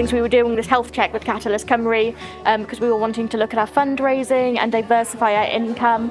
things, we were doing this health check with Catalyst Cymru because we were wanting to look at our fundraising and diversify our income.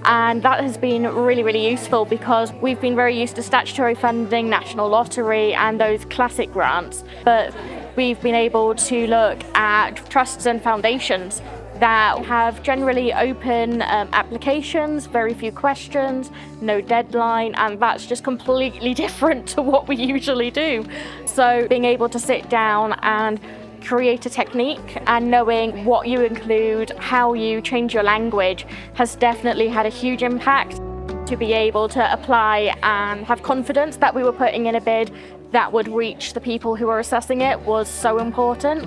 And that has been really, really useful because we've been very used to statutory funding, national lottery and those classic grants. But we've been able to look at trusts and foundations that have generally open applications, very few questions, no deadline, and that's just completely different to what we usually do. So being able to sit down and create a technique and knowing what you include, how you change your language has definitely had a huge impact. To be able to apply and have confidence that we were putting in a bid that would reach the people who were assessing it was so important.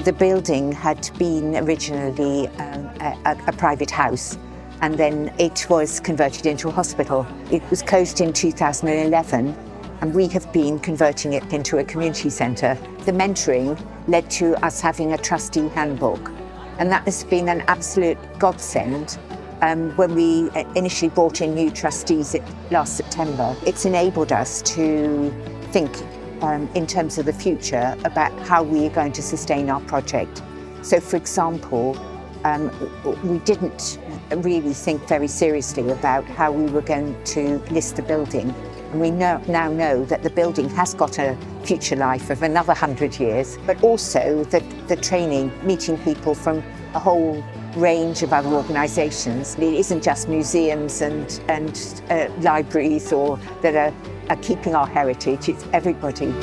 The building had been originally a private house, and then it was converted into a hospital. It was closed in 2011, and we have been converting it into a community centre. The mentoring led to us having a trustee handbook, and that has been an absolute godsend. When we initially brought in new trustees last September, it's enabled us to think in terms of the future about how we are going to sustain our project. So, for example, we didn't really think very seriously about how we were going to list the building. And we now know that the building has got a future life of another 100 years, but also the training, meeting people from a whole range of other organisations. It isn't just museums and libraries or that are keeping our heritage, it's everybody.